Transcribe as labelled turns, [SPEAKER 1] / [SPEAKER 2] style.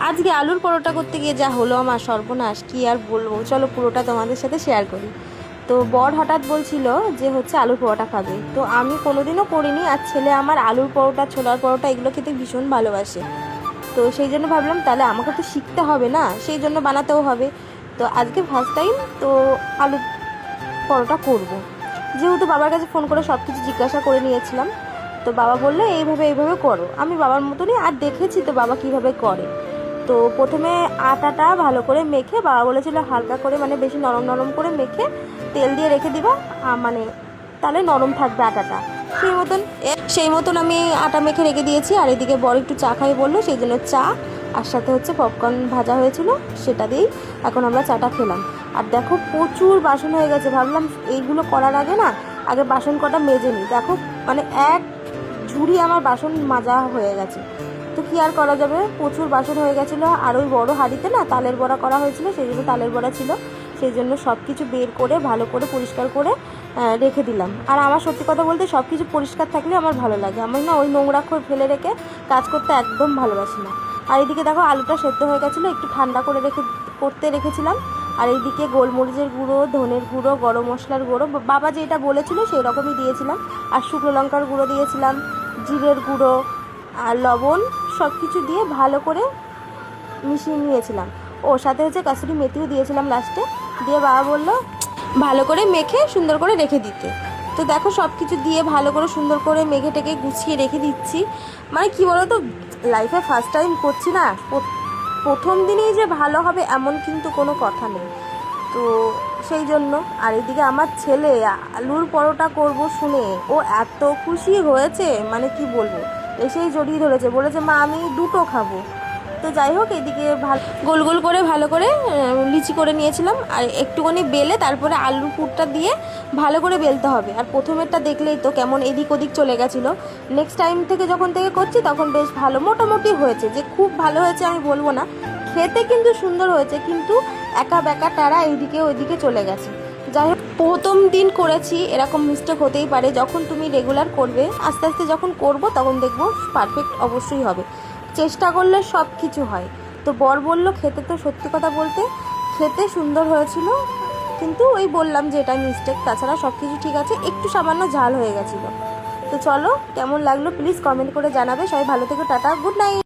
[SPEAKER 1] আজকে আলুর পরোটা করতে গিয়ে যা হলো আমার সর্বনাশ, কি আর বলবো, চলো পুরোটা তোমাদের সাথে শেয়ার করি। তো বর হঠাৎ বলছিল যে হচ্ছে আলুর পরোটা খাবে, তো আমি কোনোদিনও করিনি, আর ছেলে আমার আলুর পরোটা ছোলার পরোটা এগুলো খেতে ভীষণ ভালোবাসে। তো সেই জন্য ভাবলাম তাহলে আমাকে তো শিখতে হবে না, সেই জন্য বানাতেও হবে। তো আজকে ফার্স্ট টাইম তো আলু পরোটা করব। যেহেতু বাবার কাছে ফোন করে সব কিছু জিজ্ঞাসা করে নিয়েছিলাম, তো বাবা বললো এইভাবে এইভাবে করো। আমি বাবার মতনই আর দেখেছি তো বাবা কিভাবে করে। তো প্রথমে আটাটা ভালো করে মেখে, বাবা বলেছিল হালকা করে মানে বেশি নরম নরম করে মেখে তেল দিয়ে রেখে দিবা, মানে তাহলে নরম থাকবে আটাটা। সেই মতন আমি আটা মেখে রেখে দিয়েছি। আর এদিকে বড় একটু চা খাই বললো, সেই জন্য চা আর সাথে হচ্ছে পপকর্ন ভাজা হয়েছিল, সেটা দিয়েই এখন আমরা চাটা খেলাম। আর দেখো প্রচুর বাসন হয়ে গেছে, ভাবলাম এইগুলো করার আগে না আগে বাসন কটা মেজে নিই। দেখো মানে এক ঝুড়ি আমার বাসন মাজা হয়ে গেছে। তো কি আর করা যাবে, প্রচুর বাসন হয়ে গেছিলো। আর ওই বড় হাঁড়িতে না তালের বড়া করা হয়েছিল, সেই জন্য তালের বড়া ছিল, সেই জন্য সব কিছু বের করে ভালো করে পরিষ্কার করে রেখে দিলাম। আর আমার সত্যি কথা বলতে সব কিছু পরিষ্কার থাকলে আমার ভালো লাগে, আমি না ওই নোংরা ফেলে রেখে কাজ করতে একদম ভালোবাসি না। আর এইদিকে দেখো আলুটা সেদ্ধ হয়ে গেছিলো, একটু ঠান্ডা করে করতে রেখেছিলাম। আর এইদিকে গোলমরিচের গুঁড়ো, ধনের গুঁড়ো, গরম মশলার গুঁড়ো বাবা যেটা বলেছিল সেই রকমই দিয়েছিলাম। আর শুকনো লঙ্কার গুঁড়ো দিয়েছিলাম, জিরের গুঁড়ো আর লবণ, সব কিছু দিয়ে ভালো করে মিশিয়ে নিয়েছিলাম। ও সাথে হচ্ছে কাসুরি মেথিও দিয়েছিলাম লাস্টে, দিয়ে বাবা বললো ভালো করে মেখে সুন্দর করে রেখে দিতে। তো দেখো সব কিছু দিয়ে ভালো করে সুন্দর করে মেখে টেকে গুছিয়ে রেখে দিচ্ছি। মানে কি বলো তো, লাইফে ফার্স্ট টাইম করছি না, প্রথম দিনেই যে ভালো হবে এমন কিন্তু কোনো কথা নেই। তো সেই জন্য। আর এদিকে আমার ছেলে আলুর পরোটা করব শুনে ও এত খুশি হয়েছে, মানে কি বলবো, এসেই জড়িয়ে ধরেছে, বলেছে মা আমি দুটো খাবো। তো যাই হোক, এদিকে ভালো গোল গোল করে ভালো করে লিচি করে নিয়েছিলাম। আর একটুখানি বেলে তারপরে আলুর পুরটা দিয়ে ভালো করে বেলতে হবে। আর প্রথমেরটা দেখলেই তো কেমন এদিক ওদিক চলে গেছিলো। নেক্সট টাইম থেকে যখন থেকে করছি তখন বেশ ভালো মোটামুটি হয়েছে, যে খুব ভালো হয়েছে আমি বলবো না, খেতে কিন্তু সুন্দর হয়েছে, কিন্তু একা বেকা টারা এইদিকে ওইদিকে চলে গেছে। যাই হোক, প্রথম দিন করেছি, এরকম মিস্টেক হতেই পারে, যখন তুমি রেগুলার করবে আস্তে আস্তে যখন করবো তখন দেখবো পারফেক্ট অবশ্যই হবে, চেষ্টা করলে সব কিছু হয়। তো বর বলল খেতে, তো সত্যি কথা বলতে খেতে সুন্দর হয়েছিল, কিন্তু ওই বললাম যে এটা মিস্টেক, তাছাড়া সব কিছু ঠিক আছে, একটু সামান্য ঝাল হয়ে গেছিলো। তো চলো কেমন লাগলো প্লিজ কমেন্ট করে জানাবে। সবাই ভালো থেকো, টাটা, গুড নাইট।